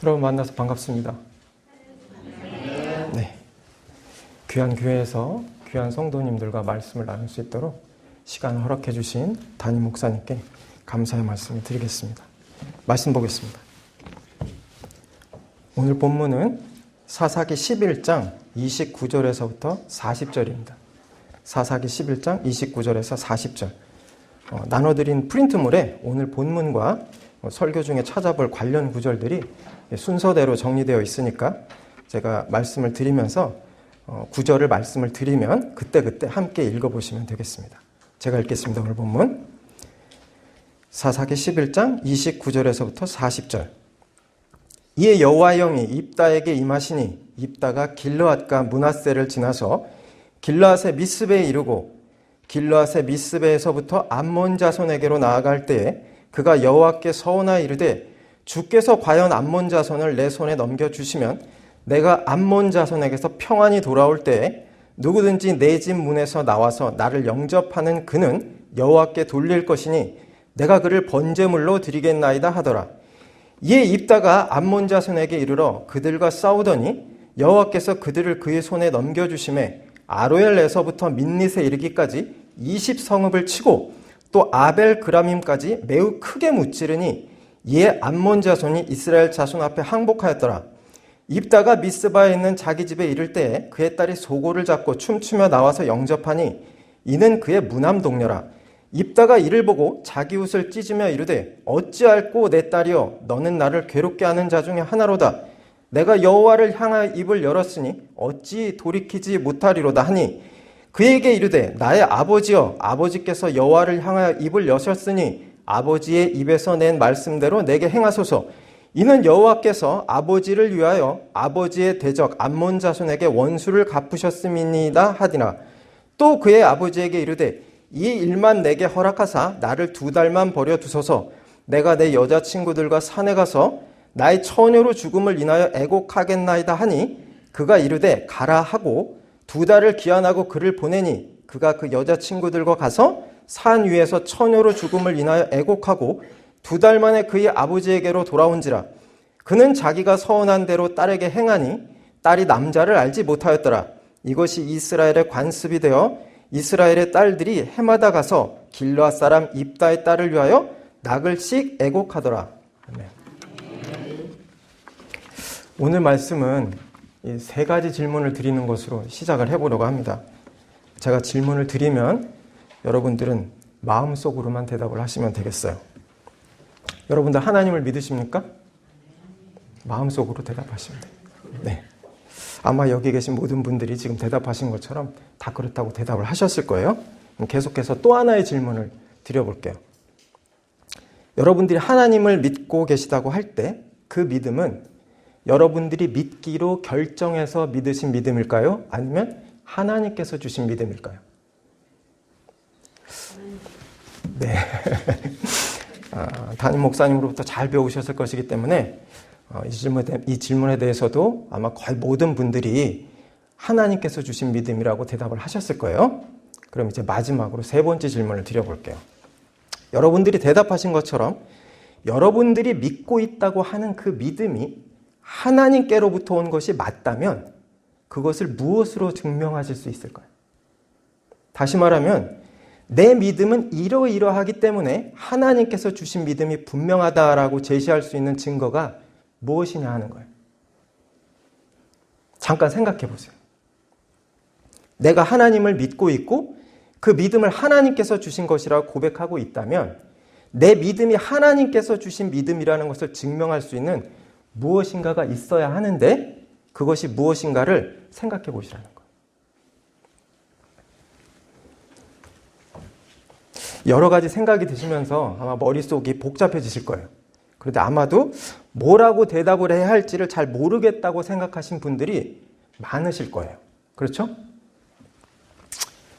여러분 만나서 반갑습니다. 네, 귀한 교회에서 귀한 성도님들과 말씀을 나눌 수 있도록 시간을 허락해 주신 담임 목사님께 감사의 말씀을 드리겠습니다. 말씀 보겠습니다. 오늘 본문은 사사기 11장 29절에서부터 40절입니다. 사사기 11장 29절에서 40절. 나눠드린 프린트물에 오늘 본문과 설교 중에 찾아볼 관련 구절들이 순서대로 정리되어 있으니까 제가 말씀을 드리면서 구절을 말씀을 드리면 그때그때 함께 읽어보시면 되겠습니다. 제가 읽겠습니다. 오늘 본문 사사기 11장 29절에서부터 40절. 이에 여호와의 영이 입다에게 임하시니 입다가 길르앗과 므낫세를 지나서 길르앗의 미스베에 이르고 길르앗의 미스베에서부터 암몬 자손에게로 나아갈 때에 그가 여호와께 서원하여 이르되 주께서 과연 암몬 자손을 내 손에 넘겨주시면 내가 암몬 자손에게서 평안히 돌아올 때에 누구든지 내 집 문에서 나와서 나를 영접하는 그는 여호와께 돌릴 것이니 내가 그를 번제물로 드리겠나이다 하더라. 이에 입다가 암몬 자손에게 이르러 그들과 싸우더니 여호와께서 그들을 그의 손에 넘겨주심에 아로엘에서부터 민닛에 이르기까지 20성읍을 치고 또 아벨 그라밈까지 매우 크게 무찌르니 이에 암몬 자손이 이스라엘 자손 앞에 항복하였더라. 입다가 미스바에 있는 자기 집에 이를 때에 그의 딸이 소고를 잡고 춤추며 나와서 영접하니 이는 그의 무남 동료라. 입다가 이를 보고 자기 옷을 찢으며 이르되 어찌할꼬 내 딸이여 너는 나를 괴롭게 하는 자 중에 하나로다. 내가 여호와를 향하여 입을 열었으니 어찌 돌이키지 못하리로다 하니 그에게 이르되 나의 아버지여 아버지께서 여호와를 향하여 입을 여셨으니 아버지의 입에서 낸 말씀대로 내게 행하소서. 이는 여호와께서 아버지를 위하여 아버지의 대적 암몬 자손에게 원수를 갚으셨음이니이다 하디나. 또 그의 아버지에게 이르되 이 일만 내게 허락하사 나를 2달만 버려두소서. 내가 내 여자친구들과 산에 가서 나의 처녀로 죽음을 인하여 애곡하겠나이다 하니 그가 이르되 가라 하고 2달을 기한하고 그를 보내니 그가 그 여자친구들과 가서 산 위에서 처녀로 죽음을 인하여 애곡하고 2달 만에 그의 아버지에게로 돌아온지라. 그는 자기가 서원한 대로 딸에게 행하니 딸이 남자를 알지 못하였더라. 이것이 이스라엘의 관습이 되어 이스라엘의 딸들이 해마다 가서 길르앗 사람 입다의 딸을 위하여 나글씩 애곡하더라. 아멘. 오늘 말씀은 이 3가지 질문을 드리는 것으로 시작을 해보려고 합니다. 제가 질문을 드리면 여러분들은 마음속으로만 대답을 하시면 되겠어요. 여러분들 하나님을 믿으십니까? 마음속으로 대답하시면 돼요. 네. 아마 여기 계신 모든 분들이 지금 대답하신 것처럼 다 그렇다고 대답을 하셨을 거예요. 계속해서 또 하나의 질문을 드려볼게요. 여러분들이 하나님을 믿고 계시다고 할 때 그 믿음은 여러분들이 믿기로 결정해서 믿으신 믿음일까요? 아니면 하나님께서 주신 믿음일까요? 네. 담임 목사님으로부터 잘 배우셨을 것이기 때문에 이 질문에 대해서도 아마 거의 모든 분들이 하나님께서 주신 믿음이라고 대답을 하셨을 거예요. 그럼 이제 마지막으로 3번째 질문을 드려볼게요. 여러분들이 대답하신 것처럼 여러분들이 믿고 있다고 하는 그 믿음이 하나님께로부터 온 것이 맞다면 그것을 무엇으로 증명하실 수 있을까요? 다시 말하면 내 믿음은 이러이러하기 때문에 하나님께서 주신 믿음이 분명하다라고 제시할 수 있는 증거가 무엇이냐 하는 거예요. 잠깐 생각해 보세요. 내가 하나님을 믿고 있고 그 믿음을 하나님께서 주신 것이라고 고백하고 있다면 내 믿음이 하나님께서 주신 믿음이라는 것을 증명할 수 있는 무엇인가가 있어야 하는데 그것이 무엇인가를 생각해 보시라는 거예요. 여러 가지 생각이 드시면서 아마 머릿속이 복잡해지실 거예요. 그런데 아마도 뭐라고 대답을 해야 할지를 잘 모르겠다고 생각하신 분들이 많으실 거예요. 그렇죠?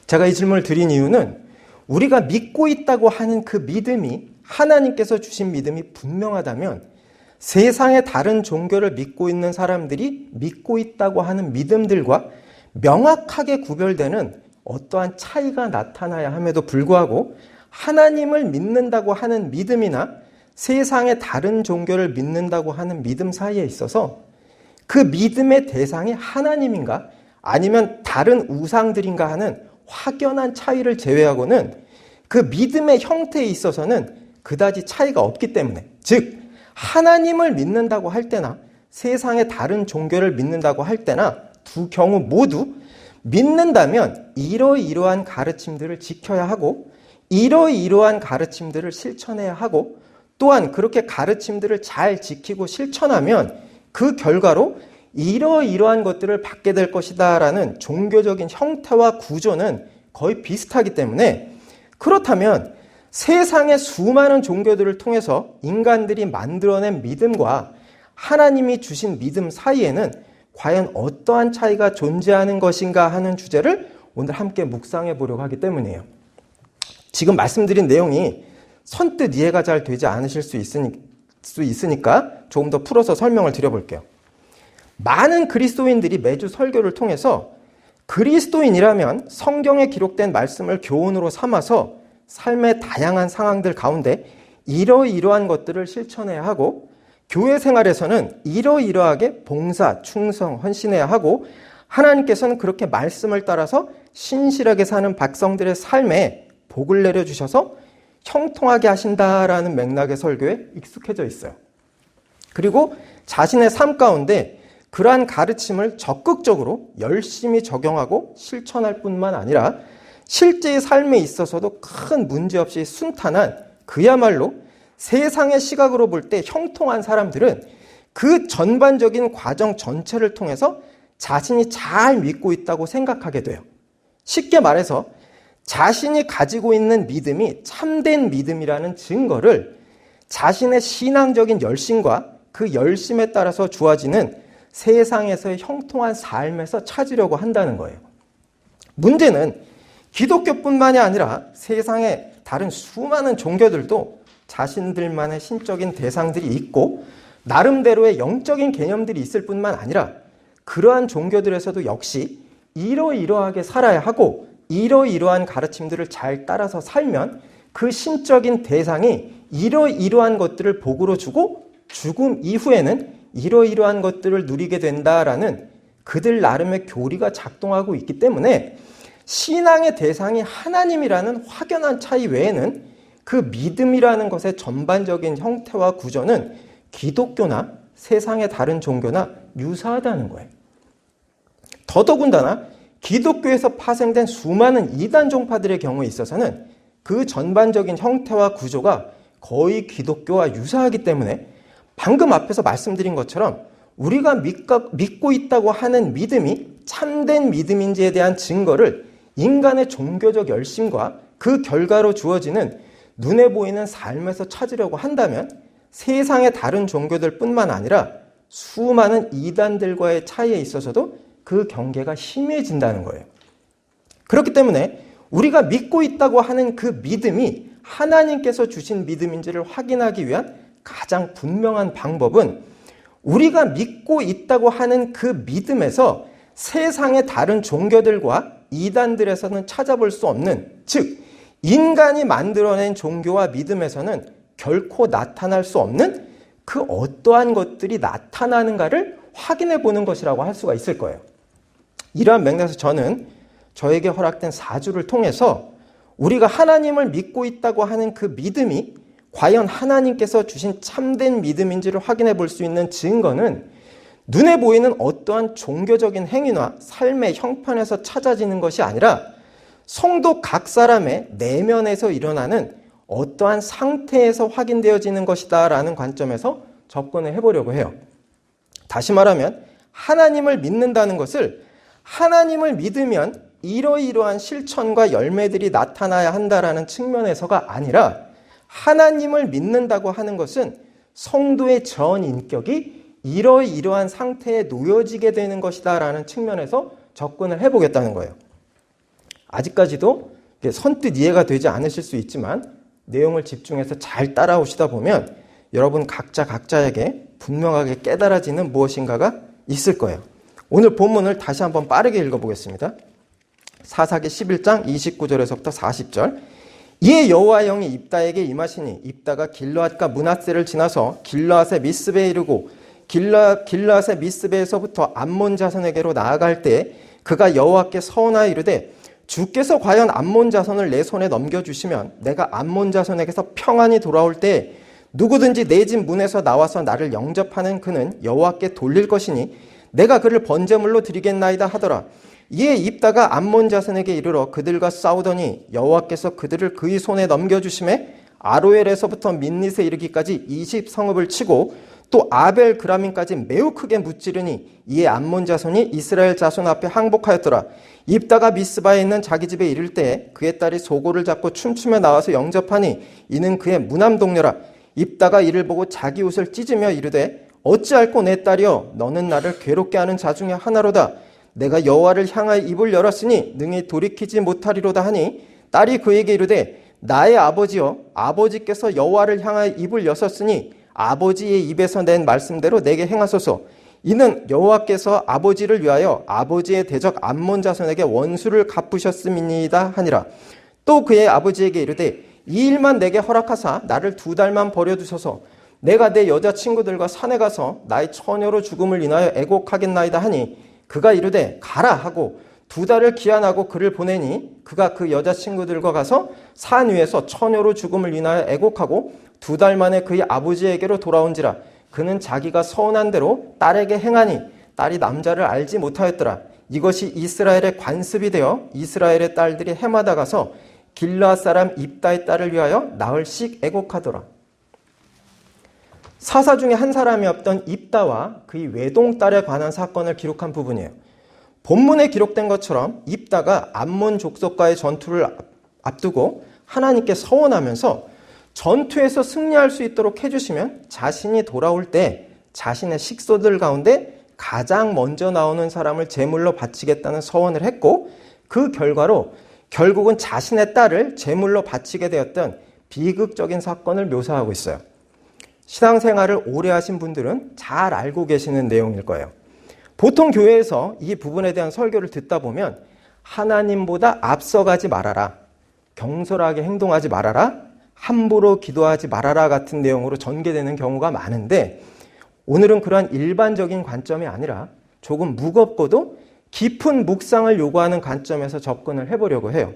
제가 이 질문을 드린 이유는 우리가 믿고 있다고 하는 그 믿음이 하나님께서 주신 믿음이 분명하다면 세상의 다른 종교를 믿고 있는 사람들이 믿고 있다고 하는 믿음들과 명확하게 구별되는 어떠한 차이가 나타나야 함에도 불구하고 하나님을 믿는다고 하는 믿음이나 세상의 다른 종교를 믿는다고 하는 믿음 사이에 있어서 그 믿음의 대상이 하나님인가 아니면 다른 우상들인가 하는 확연한 차이를 제외하고는 그 믿음의 형태에 있어서는 그다지 차이가 없기 때문에, 즉 하나님을 믿는다고 할 때나 세상의 다른 종교를 믿는다고 할 때나 두 경우 모두 믿는다면 이러이러한 가르침들을 지켜야 하고 이러이러한 가르침들을 실천해야 하고 또한 그렇게 가르침들을 잘 지키고 실천하면 그 결과로 이러이러한 것들을 받게 될 것이다 라는 종교적인 형태와 구조는 거의 비슷하기 때문에, 그렇다면 세상의 수많은 종교들을 통해서 인간들이 만들어낸 믿음과 하나님이 주신 믿음 사이에는 과연 어떠한 차이가 존재하는 것인가 하는 주제를 오늘 함께 묵상해 보려고 하기 때문이에요. 지금 말씀드린 내용이 선뜻 이해가 잘 되지 않으실 수 있으니까 조금 더 풀어서 설명을 드려볼게요. 많은 그리스도인들이 매주 설교를 통해서 그리스도인이라면 성경에 기록된 말씀을 교훈으로 삼아서 삶의 다양한 상황들 가운데 이러이러한 것들을 실천해야 하고 교회 생활에서는 이러이러하게 봉사, 충성, 헌신해야 하고 하나님께서는 그렇게 말씀을 따라서 신실하게 사는 백성들의 삶에 복을 내려주셔서 형통하게 하신다라는 맥락의 설교에 익숙해져 있어요. 그리고 자신의 삶 가운데 그러한 가르침을 적극적으로 열심히 적용하고 실천할 뿐만 아니라 실제의 삶에 있어서도 큰 문제 없이 순탄한 그야말로 세상의 시각으로 볼 때 형통한 사람들은 그 전반적인 과정 전체를 통해서 자신이 잘 믿고 있다고 생각하게 돼요. 쉽게 말해서 자신이 가지고 있는 믿음이 참된 믿음이라는 증거를 자신의 신앙적인 열심과 그 열심에 따라서 주어지는 세상에서의 형통한 삶에서 찾으려고 한다는 거예요. 문제는 기독교뿐만이 아니라 세상의 다른 수많은 종교들도 자신들만의 신적인 대상들이 있고 나름대로의 영적인 개념들이 있을 뿐만 아니라 그러한 종교들에서도 역시 이러이러하게 살아야 하고 이러이러한 가르침들을 잘 따라서 살면 그 신적인 대상이 이러이러한 것들을 복으로 주고 죽음 이후에는 이러이러한 것들을 누리게 된다라는 그들 나름의 교리가 작동하고 있기 때문에 신앙의 대상이 하나님이라는 확연한 차이 외에는 그 믿음이라는 것의 전반적인 형태와 구조는 기독교나 세상의 다른 종교나 유사하다는 거예요. 더더군다나 기독교에서 파생된 수많은 이단 종파들의 경우에 있어서는 그 전반적인 형태와 구조가 거의 기독교와 유사하기 때문에 방금 앞에서 말씀드린 것처럼 우리가 믿고 있다고 하는 믿음이 참된 믿음인지에 대한 증거를 인간의 종교적 열심과 그 결과로 주어지는 눈에 보이는 삶에서 찾으려고 한다면 세상의 다른 종교들 뿐만 아니라 수많은 이단들과의 차이에 있어서도 그 경계가 희미해진다는 거예요. 그렇기 때문에 우리가 믿고 있다고 하는 그 믿음이 하나님께서 주신 믿음인지를 확인하기 위한 가장 분명한 방법은 우리가 믿고 있다고 하는 그 믿음에서 세상의 다른 종교들과 이단들에서는 찾아볼 수 없는, 즉 인간이 만들어낸 종교와 믿음에서는 결코 나타날 수 없는 그 어떠한 것들이 나타나는가를 확인해 보는 것이라고 할 수가 있을 거예요. 이러한 맥락에서 저는 저에게 허락된 4주를 통해서 우리가 하나님을 믿고 있다고 하는 그 믿음이 과연 하나님께서 주신 참된 믿음인지를 확인해 볼 수 있는 증거는 눈에 보이는 어떠한 종교적인 행위나 삶의 형편에서 찾아지는 것이 아니라 성도 각 사람의 내면에서 일어나는 어떠한 상태에서 확인되어지는 것이다 라는 관점에서 접근을 해보려고 해요. 다시 말하면 하나님을 믿는다는 것을 하나님을 믿으면 이러이러한 실천과 열매들이 나타나야 한다라는 측면에서가 아니라 하나님을 믿는다고 하는 것은 성도의 전 인격이 이러이러한 상태에 놓여지게 되는 것이다 라는 측면에서 접근을 해보겠다는 거예요. 아직까지도 선뜻 이해가 되지 않으실 수 있지만 내용을 집중해서 잘 따라오시다 보면 여러분 각자에게 분명하게 깨달아지는 무엇인가가 있을 거예요. 오늘 본문을 다시 한번 빠르게 읽어보겠습니다. 사사기 11장 29절에서부터 40절. 이에 여호와의 영이 입다에게 임하시니 입다가 길르앗과 므낫세를 지나서 길르앗의 미스베에 이르고 길르앗의 미스베에서부터 암몬 자손에게로 나아갈 때 그가 여호와께 서원하여 이르되 주께서 과연 암몬 자손을 내 손에 넘겨주시면 내가 암몬 자손에게서 평안히 돌아올 때 누구든지 내 집 문에서 나와서 나를 영접하는 그는 여호와께 돌릴 것이니 내가 그를 번제물로 드리겠나이다 하더라. 이에 입다가 암몬 자손에게 이르러 그들과 싸우더니 여호와께서 그들을 그의 손에 넘겨주심에 아로엘에서부터 민닛에 이르기까지 20성읍을 치고 또 아벨 그라민까지 매우 크게 무찌르니 이에 암몬 자손이 이스라엘 자손 앞에 항복하였더라. 입다가 미스바에 있는 자기 집에 이를 때 그의 딸이 소고를 잡고 춤추며 나와서 영접하니 이는 그의 무남 동료라. 입다가 이를 보고 자기 옷을 찢으며 이르되 어찌할꼬 내 딸이여 너는 나를 괴롭게 하는 자 중에 하나로다. 내가 여호와를 향하여 입을 열었으니 능히 돌이키지 못하리로다 하니 딸이 그에게 이르되 나의 아버지여 아버지께서 여호와를 향하여 입을 여셨으니 아버지의 입에서 낸 말씀대로 내게 행하소서. 이는 여호와께서 아버지를 위하여 아버지의 대적 암몬 자손에게 원수를 갚으셨음이니이다 하니라. 또 그의 아버지에게 이르되 이 일만 내게 허락하사 나를 2달만 버려두소서. 내가 내 여자친구들과 산에 가서 나의 처녀로 죽음을 인하여 애곡하겠나이다 하니 그가 이르되 가라 하고 2달을 기한하고 그를 보내니 그가 그 여자친구들과 가서 산 위에서 처녀로 죽음을 인하여 애곡하고 2달 만에 그의 아버지에게로 돌아온지라. 그는 자기가 서운한 대로 딸에게 행하니 딸이 남자를 알지 못하였더라. 이것이 이스라엘의 관습이 되어 이스라엘의 딸들이 해마다 가서 길르앗 사람 입다의 딸을 위하여 나흘씩 애곡하더라. 사사 중에 한 사람이었던 입다와 그의 외동딸에 관한 사건을 기록한 부분이에요. 본문에 기록된 것처럼 입다가 암몬 족속과의 전투를 앞두고 하나님께 서원하면서 전투에서 승리할 수 있도록 해주시면 자신이 돌아올 때 자신의 식소들 가운데 가장 먼저 나오는 사람을 제물로 바치겠다는 서원을 했고 그 결과로 결국은 자신의 딸을 제물로 바치게 되었던 비극적인 사건을 묘사하고 있어요. 신앙생활을 오래 하신 분들은 잘 알고 계시는 내용일 거예요. 보통 교회에서 이 부분에 대한 설교를 듣다 보면 하나님보다 앞서가지 말아라, 경솔하게 행동하지 말아라, 함부로 기도하지 말아라 같은 내용으로 전개되는 경우가 많은데 오늘은 그러한 일반적인 관점이 아니라 조금 무겁고도 깊은 묵상을 요구하는 관점에서 접근을 해보려고 해요.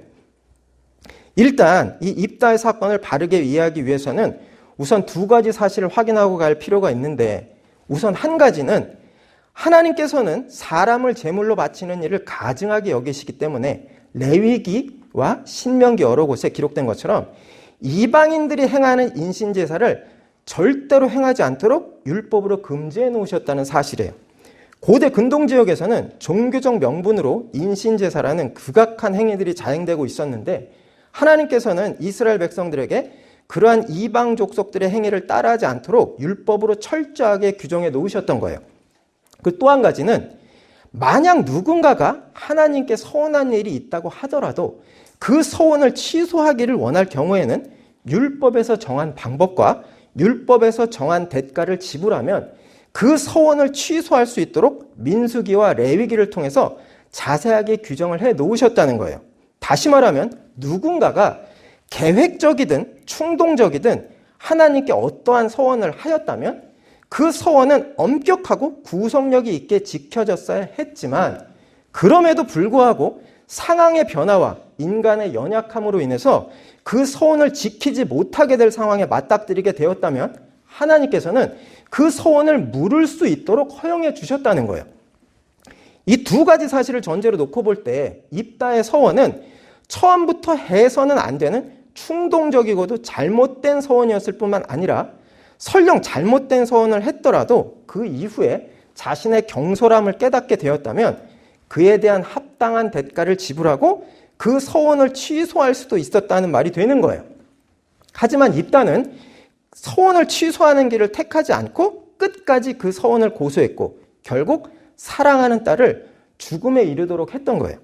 일단 이 입다의 사건을 바르게 이해하기 위해서는 우선 2가지 사실을 확인하고 갈 필요가 있는데 우선 한 가지는 하나님께서는 사람을 제물로 바치는 일을 가증하게 여기시기 때문에 레위기와 신명기 여러 곳에 기록된 것처럼 이방인들이 행하는 인신제사를 절대로 행하지 않도록 율법으로 금지해 놓으셨다는 사실이에요. 고대 근동지역에서는 종교적 명분으로 인신제사라는 극악한 행위들이 자행되고 있었는데 하나님께서는 이스라엘 백성들에게 그러한 이방 족속들의 행위를 따라하지 않도록 율법으로 철저하게 규정해 놓으셨던 거예요. 그 또 한 가지는 만약 누군가가 하나님께 서원한 일이 있다고 하더라도 그 서원을 취소하기를 원할 경우에는 율법에서 정한 방법과 율법에서 정한 대가를 지불하면 그 서원을 취소할 수 있도록 민수기와 레위기를 통해서 자세하게 규정을 해 놓으셨다는 거예요. 다시 말하면 누군가가 계획적이든 충동적이든 하나님께 어떠한 서원을 하였다면 그 서원은 엄격하고 구속력이 있게 지켜졌어야 했지만 그럼에도 불구하고 상황의 변화와 인간의 연약함으로 인해서 그 서원을 지키지 못하게 될 상황에 맞닥뜨리게 되었다면 하나님께서는 그 서원을 물을 수 있도록 허용해 주셨다는 거예요. 이 2가지 사실을 전제로 놓고 볼 때 입다의 서원은 처음부터 해서는 안 되는 충동적이고도 잘못된 서원이었을 뿐만 아니라 설령 잘못된 서원을 했더라도 그 이후에 자신의 경솔함을 깨닫게 되었다면 그에 대한 합당한 대가를 지불하고 그 서원을 취소할 수도 있었다는 말이 되는 거예요. 하지만 입다는 서원을 취소하는 길을 택하지 않고 끝까지 그 서원을 고수했고 결국 사랑하는 딸을 죽음에 이르도록 했던 거예요.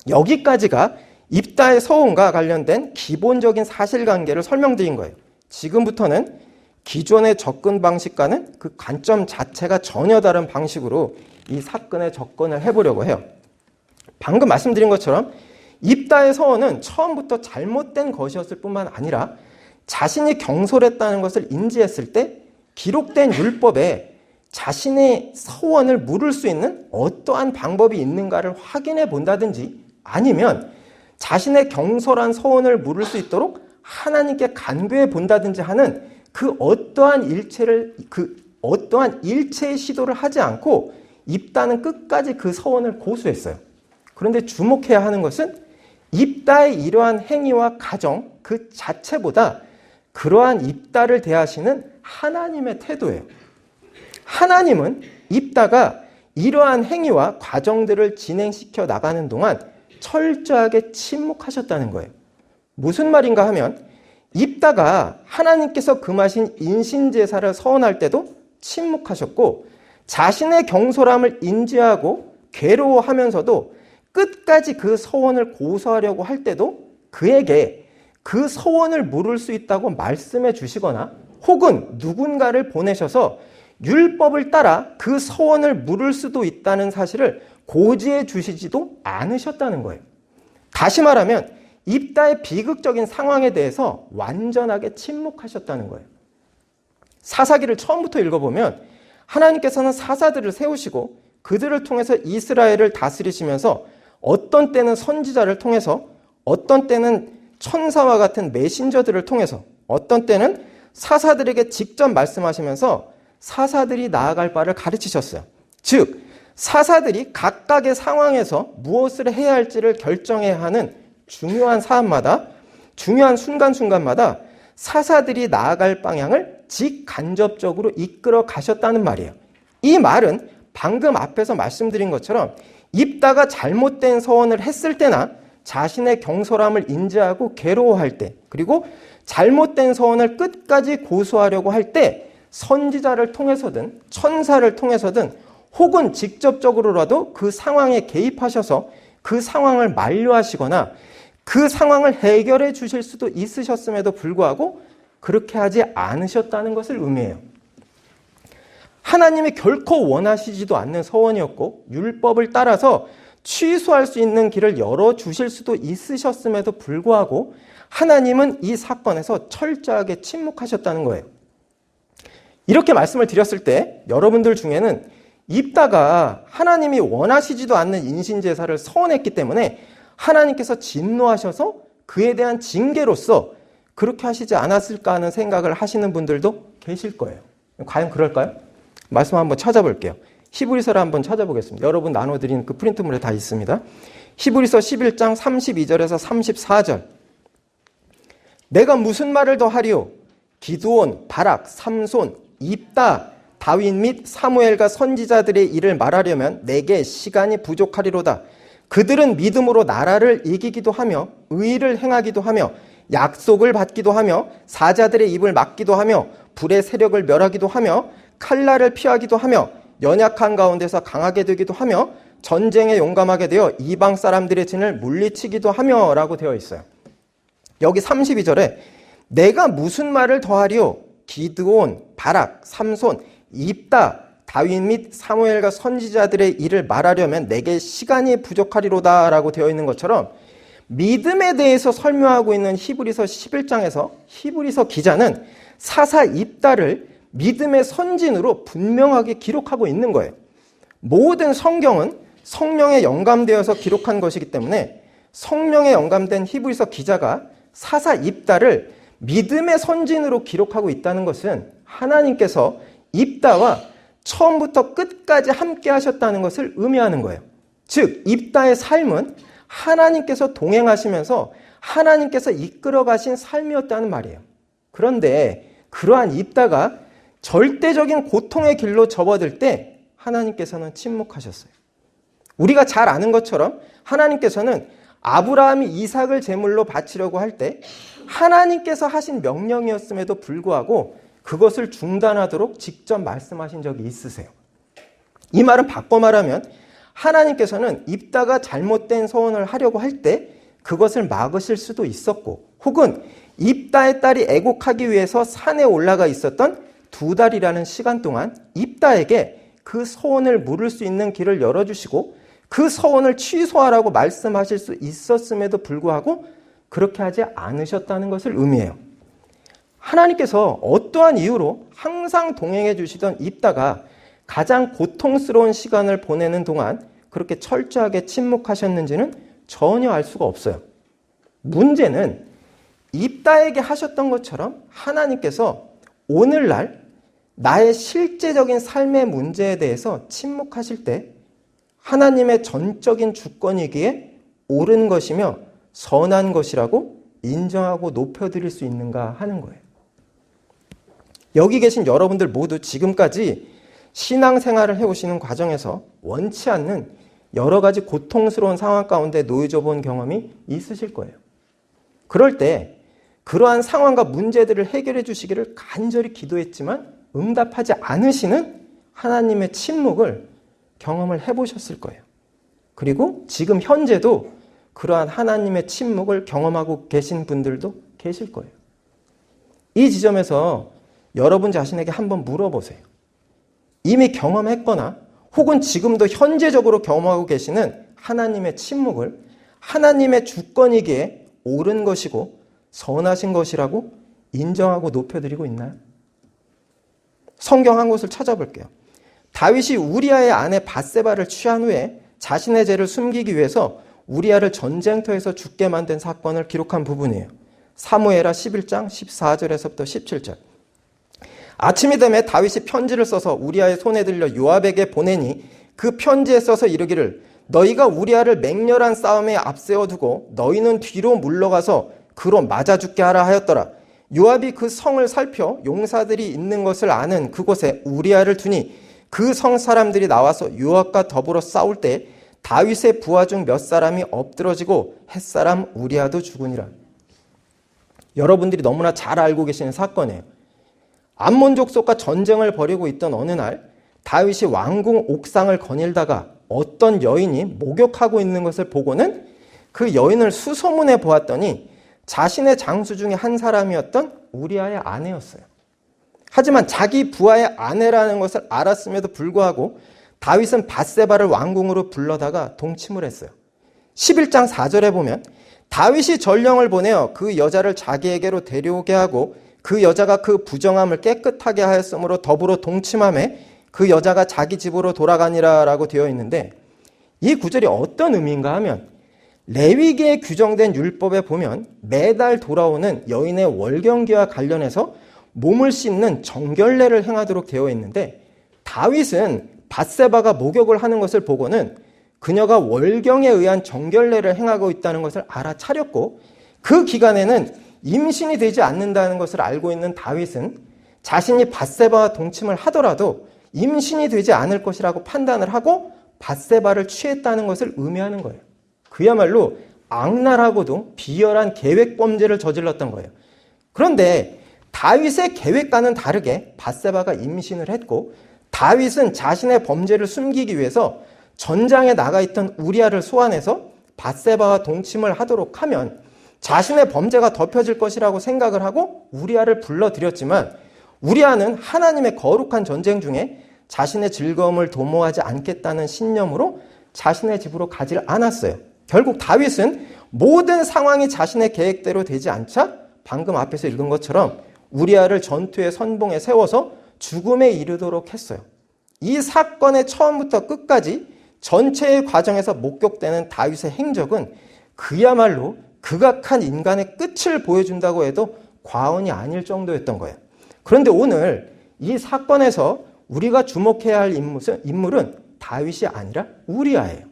여기까지가 입다의 서원과 관련된 기본적인 사실관계를 설명드린 거예요. 지금부터는 기존의 접근 방식과는 그 관점 자체가 전혀 다른 방식으로 이 사건에 접근을 해보려고 해요. 방금 말씀드린 것처럼 입다의 서원은 처음부터 잘못된 것이었을 뿐만 아니라 자신이 경솔했다는 것을 인지했을 때 기록된 율법에 자신의 서원을 물을 수 있는 어떠한 방법이 있는가를 확인해 본다든지 아니면 자신의 경솔한 서원을 물을 수 있도록 하나님께 간구해 본다든지 하는 그 어떠한 일체의 시도를 하지 않고 입다는 끝까지 그 서원을 고수했어요. 그런데 주목해야 하는 것은 입다의 이러한 행위와 가정 그 자체보다 그러한 입다를 대하시는 하나님의 태도예요. 하나님은 입다가 이러한 행위와 과정들을 진행시켜 나가는 동안 철저하게 침묵하셨다는 거예요. 무슨 말인가 하면 입다가 하나님께서 금하신 인신제사를 서원할 때도 침묵하셨고 자신의 경솔함을 인지하고 괴로워하면서도 끝까지 그 서원을 고수하려고 할 때도 그에게 그 서원을 물을 수 있다고 말씀해 주시거나 혹은 누군가를 보내셔서 율법을 따라 그 서원을 물을 수도 있다는 사실을 고지해 주시지도 않으셨다는 거예요. 다시 말하면 입다의 비극적인 상황에 대해서 완전하게 침묵하셨다는 거예요. 사사기를 처음부터 읽어보면 하나님께서는 사사들을 세우시고 그들을 통해서 이스라엘을 다스리시면서 어떤 때는 선지자를 통해서 어떤 때는 천사와 같은 메신저들을 통해서 어떤 때는 사사들에게 직접 말씀하시면서 사사들이 나아갈 바를 가르치셨어요. 즉 사사들이 각각의 상황에서 무엇을 해야 할지를 결정해야 하는 중요한 사안마다 중요한 순간순간마다 사사들이 나아갈 방향을 직간접적으로 이끌어 가셨다는 말이에요. 이 말은 방금 앞에서 말씀드린 것처럼 입다가 잘못된 서원을 했을 때나 자신의 경솔함을 인지하고 괴로워할 때 그리고 잘못된 서원을 끝까지 고수하려고 할 때 선지자를 통해서든 천사를 통해서든 혹은 직접적으로라도 그 상황에 개입하셔서 그 상황을 만류하시거나 그 상황을 해결해 주실 수도 있으셨음에도 불구하고 그렇게 하지 않으셨다는 것을 의미해요. 하나님이 결코 원하시지도 않는 서원이었고 율법을 따라서 취소할 수 있는 길을 열어주실 수도 있으셨음에도 불구하고 하나님은 이 사건에서 철저하게 침묵하셨다는 거예요. 이렇게 말씀을 드렸을 때 여러분들 중에는 입다가 하나님이 원하시지도 않는 인신제사를 서원했기 때문에 하나님께서 진노하셔서 그에 대한 징계로서 그렇게 하시지 않았을까 하는 생각을 하시는 분들도 계실 거예요. 과연 그럴까요? 말씀 한번 찾아볼게요. 히브리서를 한번 찾아보겠습니다. 여러분 나눠드린 그 프린트물에 다 있습니다. 히브리서 11장 32절에서 34절. 내가 무슨 말을 더 하리요? 기드온, 바락, 삼손, 입다, 다윗 및 사무엘과 선지자들의 일을 말하려면 내게 시간이 부족하리로다. 그들은 믿음으로 나라를 이기기도 하며 의를 행하기도 하며 약속을 받기도 하며 사자들의 입을 막기도 하며 불의 세력을 멸하기도 하며 칼날을 피하기도 하며 연약한 가운데서 강하게 되기도 하며 전쟁에 용감하게 되어 이방 사람들의 진을 물리치기도 하며 라고 되어 있어요. 여기 32절에 내가 무슨 말을 더하리요? 기드온, 바락, 삼손, 입다, 다윗 및 사무엘과 선지자들의 일을 말하려면 내게 시간이 부족하리로다 라고 되어 있는 것처럼 믿음에 대해서 설명하고 있는 히브리서 11장에서 히브리서 기자는 사사 입다를 믿음의 선진으로 분명하게 기록하고 있는 거예요. 모든 성경은 성령에 영감되어서 기록한 것이기 때문에 성령에 영감된 히브리서 기자가 사사 입다를 믿음의 선진으로 기록하고 있다는 것은 하나님께서 입다와 처음부터 끝까지 함께 하셨다는 것을 의미하는 거예요. 즉 입다의 삶은 하나님께서 동행하시면서 하나님께서 이끌어 가신 삶이었다는 말이에요. 그런데 그러한 입다가 절대적인 고통의 길로 접어들 때 하나님께서는 침묵하셨어요. 우리가 잘 아는 것처럼 하나님께서는 아브라함이 이삭을 제물로 바치려고 할 때 하나님께서 하신 명령이었음에도 불구하고 그것을 중단하도록 직접 말씀하신 적이 있으세요. 이 말은 바꿔 말하면 하나님께서는 입다가 잘못된 서원을 하려고 할 때 그것을 막으실 수도 있었고 혹은 입다의 딸이 애곡하기 위해서 산에 올라가 있었던 2달이라는 시간 동안 입다에게 그 소원을 물을 수 있는 길을 열어주시고 그 서원을 취소하라고 말씀하실 수 있었음에도 불구하고 그렇게 하지 않으셨다는 것을 의미해요. 하나님께서 어떠한 이유로 항상 동행해 주시던 입다가 가장 고통스러운 시간을 보내는 동안 그렇게 철저하게 침묵하셨는지는 전혀 알 수가 없어요. 문제는 입다에게 하셨던 것처럼 하나님께서 오늘날 나의 실제적인 삶의 문제에 대해서 침묵하실 때 하나님의 전적인 주권이기에 옳은 것이며 선한 것이라고 인정하고 높여드릴 수 있는가 하는 거예요. 여기 계신 여러분들 모두 지금까지 신앙생활을 해오시는 과정에서 원치 않는 여러 가지 고통스러운 상황 가운데 놓여져 본 경험이 있으실 거예요. 그럴 때 그러한 상황과 문제들을 해결해 주시기를 간절히 기도했지만 응답하지 않으시는 하나님의 침묵을 경험을 해보셨을 거예요. 그리고 지금 현재도 그러한 하나님의 침묵을 경험하고 계신 분들도 계실 거예요. 이 지점에서 여러분 자신에게 한번 물어보세요. 이미 경험했거나 혹은 지금도 현재적으로 경험하고 계시는 하나님의 침묵을 하나님의 주권이기에 옳은 것이고 선하신 것이라고 인정하고 높여드리고 있나요? 성경 한 곳을 찾아볼게요. 다윗이 우리아의 아내 밧세바를 취한 후에 자신의 죄를 숨기기 위해서 우리아를 전쟁터에서 죽게 만든 사건을 기록한 부분이에요. 사무엘하 11장 14절에서부터 17절. 아침이 되매 다윗이 편지를 써서 우리아의 손에 들려 요압에게 보내니 그 편지에 써서 이르기를 너희가 우리아를 맹렬한 싸움에 앞세워 두고 너희는 뒤로 물러가서 그로 맞아 죽게 하라 하였더라. 요압이 그 성을 살펴 용사들이 있는 것을 아는 그곳에 우리아를 두니 그 성 사람들이 나와서 요압과 더불어 싸울 때 다윗의 부하 중 몇 사람이 엎드러지고 햇사람 우리아도 죽으니라. 여러분들이 너무나 잘 알고 계시는 사건이에요. 암몬 족속과 전쟁을 벌이고 있던 어느 날 다윗이 왕궁 옥상을 거닐다가 어떤 여인이 목욕하고 있는 것을 보고는 그 여인을 수소문해 보았더니 자신의 장수 중에 한 사람이었던 우리아의 아내였어요. 하지만 자기 부하의 아내라는 것을 알았음에도 불구하고 다윗은 밧세바를 왕궁으로 불러다가 동침을 했어요. 11장 4절에 보면 다윗이 전령을 보내어 그 여자를 자기에게로 데려오게 하고 그 여자가 그 부정함을 깨끗하게 하였으므로 더불어 동침하며 그 여자가 자기 집으로 돌아가니라 라고 되어 있는데 이 구절이 어떤 의미인가 하면 레위기에 규정된 율법에 보면 매달 돌아오는 여인의 월경기와 관련해서 몸을 씻는 정결례를 행하도록 되어 있는데 다윗은 밧세바가 목욕을 하는 것을 보고는 그녀가 월경에 의한 정결례를 행하고 있다는 것을 알아차렸고 그 기간에는 임신이 되지 않는다는 것을 알고 있는 다윗은 자신이 밧세바와 동침을 하더라도 임신이 되지 않을 것이라고 판단을 하고 밧세바를 취했다는 것을 의미하는 거예요. 그야말로 악랄하고도 비열한 계획 범죄를 저질렀던 거예요. 그런데 다윗의 계획과는 다르게 밧세바가 임신을 했고 다윗은 자신의 범죄를 숨기기 위해서 전장에 나가 있던 우리아를 소환해서 밧세바와 동침을 하도록 하면 자신의 범죄가 덮여질 것이라고 생각을 하고 우리아를 불러들였지만 우리아는 하나님의 거룩한 전쟁 중에 자신의 즐거움을 도모하지 않겠다는 신념으로 자신의 집으로 가지 않았어요. 결국 다윗은 모든 상황이 자신의 계획대로 되지 않자 방금 앞에서 읽은 것처럼 우리아를 전투의 선봉에 세워서 죽음에 이르도록 했어요. 이 사건의 처음부터 끝까지 전체의 과정에서 목격되는 다윗의 행적은 그야말로 극악한 인간의 끝을 보여준다고 해도 과언이 아닐 정도였던 거예요. 그런데 오늘 이 사건에서 우리가 주목해야 할 인물은 다윗이 아니라 우리아예요.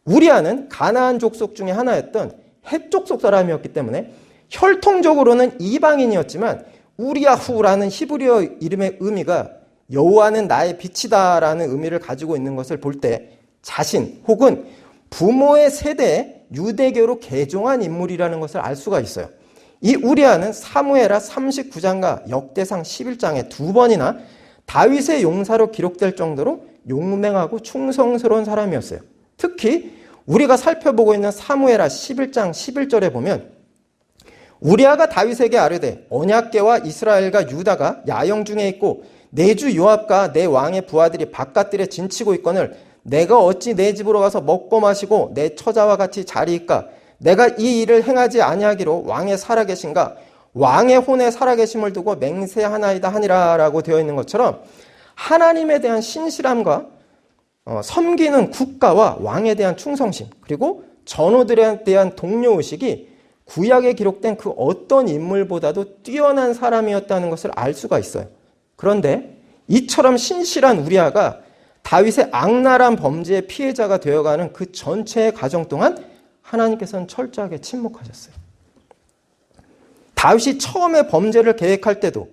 우리아는 가나안 족속 중에 하나였던 헷 족속 사람이었기 때문에 혈통적으로는 이방인이었지만 우리아후라는 히브리어 이름의 의미가 여호와는 나의 빛이다라는 의미를 가지고 있는 것을 볼 때 자신 혹은 부모의 세대에 유대교로 개종한 인물이라는 것을 알 수가 있어요. 이 우리아는 사무엘하 39장과 역대상 11장에 두 번이나 다윗의 용사로 기록될 정도로 용맹하고 충성스러운 사람이었어요. 특히 우리가 살펴보고 있는 사무엘하 11장 11절에 보면 우리아가 다윗에게 아뢰되 언약궤와 이스라엘과 유다가 야영 중에 있고 내 주 요압과 내 왕의 부하들이 바깥들에 진치고 있거늘 내가 어찌 내 집으로 가서 먹고 마시고 내 처자와 같이 자리이까? 내가 이 일을 행하지 아니하기로 왕의 살아계신가? 왕의 혼에 살아계심을 두고 맹세하나이다 하니라 라고 되어 있는 것처럼 하나님에 대한 신실함과 섬기는 국가와 왕에 대한 충성심, 그리고 전우들에 대한 동료의식이 구약에 기록된 그 어떤 인물보다도 뛰어난 사람이었다는 것을 알 수가 있어요. 그런데 이처럼 신실한 우리아가 다윗의 악랄한 범죄의 피해자가 되어가는 그 전체의 과정 동안 하나님께서는 철저하게 침묵하셨어요. 다윗이 처음에 범죄를 계획할 때도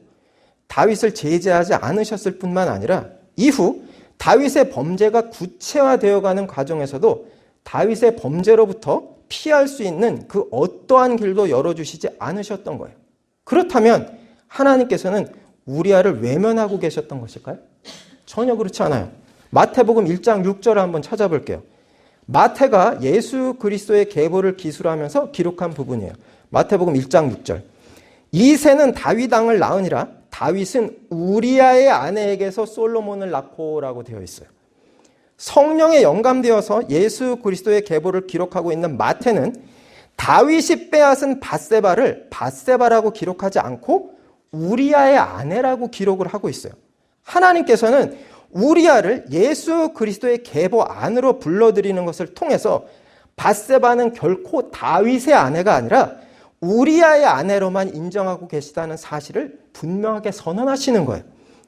다윗을 제재하지 않으셨을 뿐만 아니라 이후 다윗의 범죄가 구체화되어가는 과정에서도 다윗의 범죄로부터 피할 수 있는 그 어떠한 길도 열어주시지 않으셨던 거예요. 그렇다면 하나님께서는 우리아를 외면하고 계셨던 것일까요? 전혀 그렇지 않아요. 마태복음 1장 6절을 한번 찾아볼게요. 마태가 예수 그리스도의 계보를 기술하면서 기록한 부분이에요. 마태복음 1장 6절. 이새는 다윗 왕을 낳으니라. 다윗은 우리아의 아내에게서 솔로몬을 낳고라고 되어 있어요. 성령에 영감되어서 예수 그리스도의 계보를 기록하고 있는 마태는 다윗이 빼앗은 밧세바를 밧세바라고 기록하지 않고 우리아의 아내라고 기록을 하고 있어요. 하나님께서는 우리아를 예수 그리스도의 계보 안으로 불러들이는 것을 통해서 밧세바는 결코 다윗의 아내가 아니라 우리아의 아내로만 인정하고 계시다는 사실을 분명하게 선언하시는 거예요.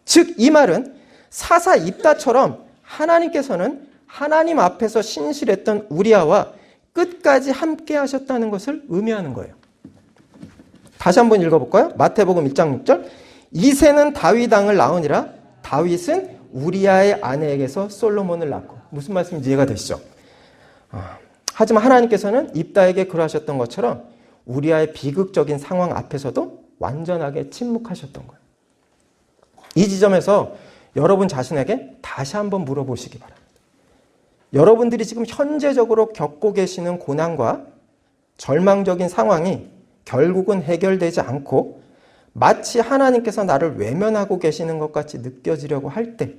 즉 이 말은 사사 입다처럼 하나님께서는 하나님 앞에서 신실했던 우리아와 끝까지 함께 하셨다는 것을 의미하는 거예요. 다시 한번 읽어볼까요? 마태복음 1장 6절. 이새는 다윗 왕을 낳으니라. 다윗은 우리아의 아내에게서 솔로몬을 낳고. 무슨 말씀인지 이해가 되시죠? 하지만 하나님께서는 입다에게 그러하셨던 것처럼 우리아의 비극적인 상황 앞에서도 완전하게 침묵하셨던 거예요. 이 지점에서 여러분 자신에게 다시 한번 물어보시기 바랍니다. 여러분들이 지금 현재적으로 겪고 계시는 고난과 절망적인 상황이 결국은 해결되지 않고 마치 하나님께서 나를 외면하고 계시는 것 같이 느껴지려고 할 때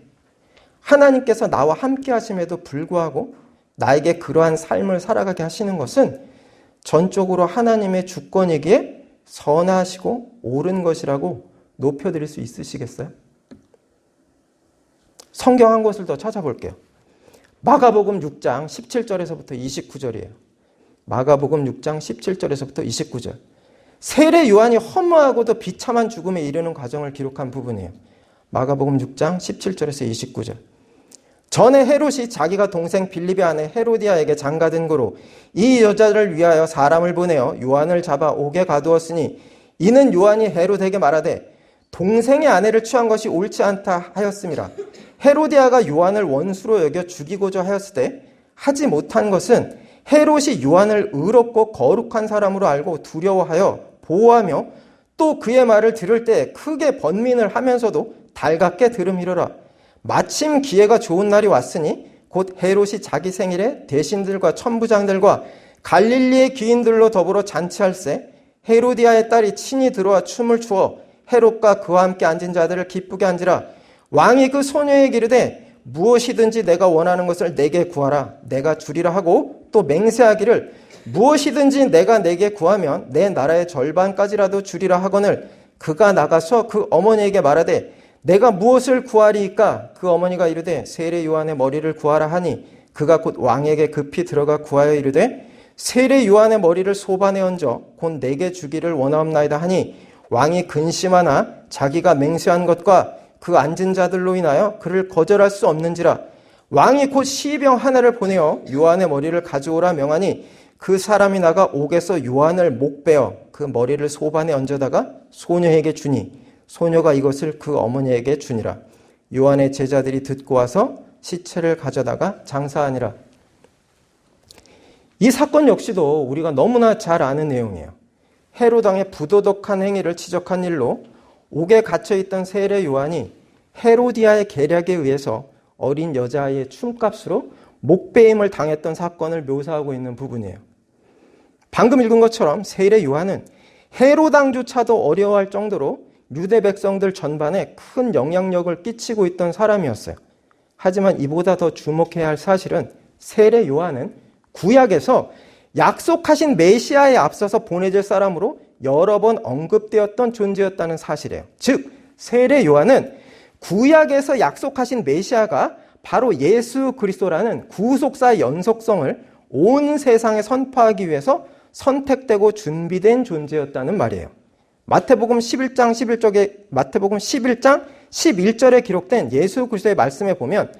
하나님께서 나와 함께 하심에도 불구하고 나에게 그러한 삶을 살아가게 하시는 것은 전적으로 하나님의 주권이기에 선하시고 옳은 것이라고 높여드릴 수 있으시겠어요? 성경 한 곳을 더 찾아볼게요. 마가복음 6장 17절에서부터 29절이에요. 마가복음 6장 17절에서부터 29절. 세례 요한이 허무하고도 비참한 죽음에 이르는 과정을 기록한 부분이에요. 마가복음 6장 17절에서 29절. 전에 헤롯이 자기가 동생 빌립의 아내 헤로디아에게 장가든 고로 이 여자를 위하여 사람을 보내어 요한을 잡아 옥에 가두었으니 이는 요한이 헤롯에게 말하되 동생의 아내를 취한 것이 옳지 않다 하였음이라. 헤로디아가 요한을 원수로 여겨 죽이고자 하였을 때 하지 못한 것은 헤롯이 요한을 의롭고 거룩한 사람으로 알고 두려워하여 보호하며 또 그의 말을 들을 때 크게 번민을 하면서도 달갑게 들음이러라. 마침 기회가 좋은 날이 왔으니 곧 헤롯이 자기 생일에 대신들과 천부장들과 갈릴리의 귀인들로 더불어 잔치할세 헤로디아의 딸이 친히 들어와 춤을 추어 헤롯과 그와 함께 앉은 자들을 기쁘게 한지라. 왕이 그 소녀에게 이르되 무엇이든지 내가 원하는 것을 내게 구하라 내가 주리라 하고 또 맹세하기를 무엇이든지 내가 내게 구하면 내 나라의 절반까지라도 주리라 하거늘 그가 나가서 그 어머니에게 말하되 내가 무엇을 구하리이까? 그 어머니가 이르되 세례 요한의 머리를 구하라 하니 그가 곧 왕에게 급히 들어가 구하여 이르되 세례 요한의 머리를 소반에 얹어 곧 내게 주기를 원하옵나이다 하니 왕이 근심하나 자기가 맹세한 것과 그 앉은 자들로 인하여 그를 거절할 수 없는지라. 왕이 곧 시병 하나를 보내어 요한의 머리를 가져오라 명하니 그 사람이 나가 옥에서 요한을 목베어 그 머리를 소반에 얹어다가 소녀에게 주니 소녀가 이것을 그 어머니에게 주니라. 요한의 제자들이 듣고 와서 시체를 가져다가 장사하니라. 이 사건 역시도 우리가 너무나 잘 아는 내용이에요. 헤롯 왕의 부도덕한 행위를 지적한 일로 옥에 갇혀있던 세례 요한이 헤로디아의 계략에 의해서 어린 여자아이의 춤값으로 목베임을 당했던 사건을 묘사하고 있는 부분이에요. 방금 읽은 것처럼 세례 요한은 헤롯 왕조차도 어려워할 정도로 유대 백성들 전반에 큰 영향력을 끼치고 있던 사람이었어요. 하지만 이보다 더 주목해야 할 사실은 세례 요한은 구약에서 약속하신 메시아에 앞서서 보내질 사람으로 여러 번 언급되었던 존재였다는 사실이에요. 즉 세례 요한은 구약에서 약속하신 메시아가 바로 예수 그리스도라는 구속사의 연속성을 온 세상에 선포하기 위해서 선택되고 준비된 존재였다는 말이에요. 마태복음 11장 11절에 기록된 예수 그리스도의 말씀에 보면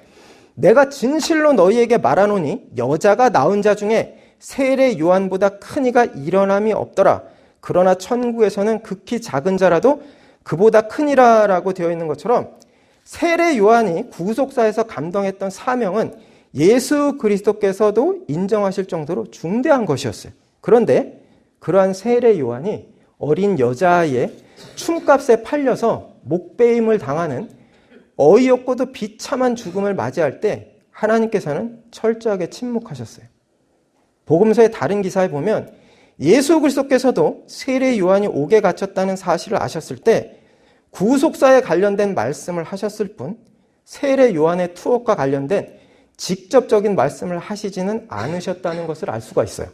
내가 진실로 너희에게 말하노니 여자가 낳은 자 중에 세례 요한보다 큰 이가 일어남이 없더라. 그러나 천국에서는 극히 작은 자라도 그보다 크니라라고 되어 있는 것처럼 세례 요한이 구속사에서 감당했던 사명은 예수 그리스도께서도 인정하실 정도로 중대한 것이었어요. 그런데 그러한 세례 요한이 어린 여자아이의 춤값에 팔려서 목베임을 당하는 어이없고도 비참한 죽음을 맞이할 때 하나님께서는 철저하게 침묵하셨어요. 복음서의 다른 기사에 보면 예수 그리스도께서도 세례 요한이 옥에 갇혔다는 사실을 아셨을 때 구속사에 관련된 말씀을 하셨을 뿐 세례 요한의 투옥과 관련된 직접적인 말씀을 하시지는 않으셨다는 것을 알 수가 있어요.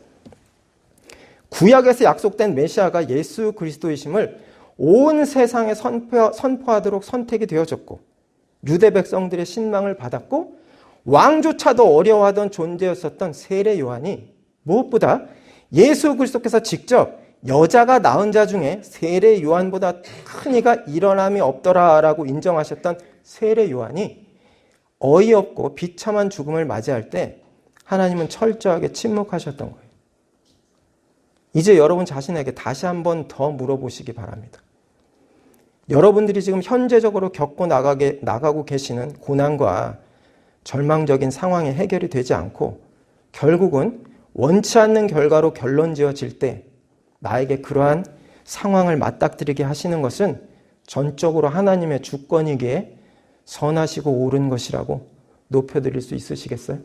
구약에서 약속된 메시아가 예수 그리스도이심을 온 세상에 선포하도록 선택이 되어졌고 유대 백성들의 신망을 받았고 왕조차도 어려워하던 존재였었던 세례 요한이 무엇보다 예수 그리스도께서 직접 여자가 낳은 자 중에 세례 요한보다 큰 이가 일어남이 없더라라고 인정하셨던 세례 요한이 어이없고 비참한 죽음을 맞이할 때 하나님은 철저하게 침묵하셨던 거예요. 이제 여러분 자신에게 다시 한번 더 물어보시기 바랍니다. 여러분들이 지금 현재적으로 겪고 나가고 계시는 고난과 절망적인 상황이 해결이 되지 않고 결국은 원치 않는 결과로 결론 지어질 때 나에게 그러한 상황을 맞닥뜨리게 하시는 것은 전적으로 하나님의 주권이기에 선하시고 옳은 것이라고 높여드릴 수 있으시겠어요?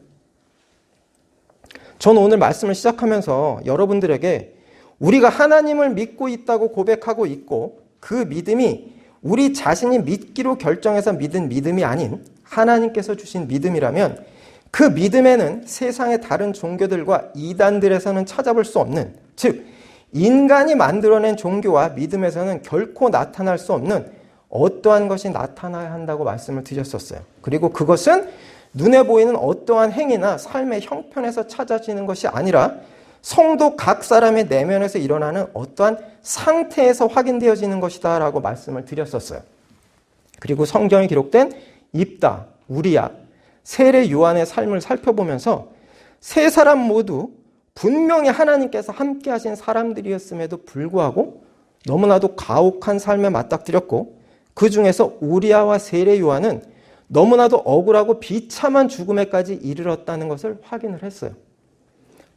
저는 오늘 말씀을 시작하면서 여러분들에게 우리가 하나님을 믿고 있다고 고백하고 있고 그 믿음이 우리 자신이 믿기로 결정해서 믿은 믿음이 아닌 하나님께서 주신 믿음이라면 그 믿음에는 세상의 다른 종교들과 이단들에서는 찾아볼 수 없는, 즉 인간이 만들어낸 종교와 믿음에서는 결코 나타날 수 없는 어떠한 것이 나타나야 한다고 말씀을 드렸었어요. 그리고 그것은 눈에 보이는 어떠한 행위나 삶의 형편에서 찾아지는 것이 아니라 성도 각 사람의 내면에서 일어나는 어떠한 상태에서 확인되어지는 것이다 라고 말씀을 드렸었어요. 그리고 성경에 기록된 입다, 우리야, 세례 요한의 삶을 살펴보면서 세 사람 모두 분명히 하나님께서 함께 하신 사람들이었음에도 불구하고 너무나도 가혹한 삶에 맞닥뜨렸고 그 중에서 우리야와 세례 요한은 너무나도 억울하고 비참한 죽음에까지 이르렀다는 것을 확인을 했어요.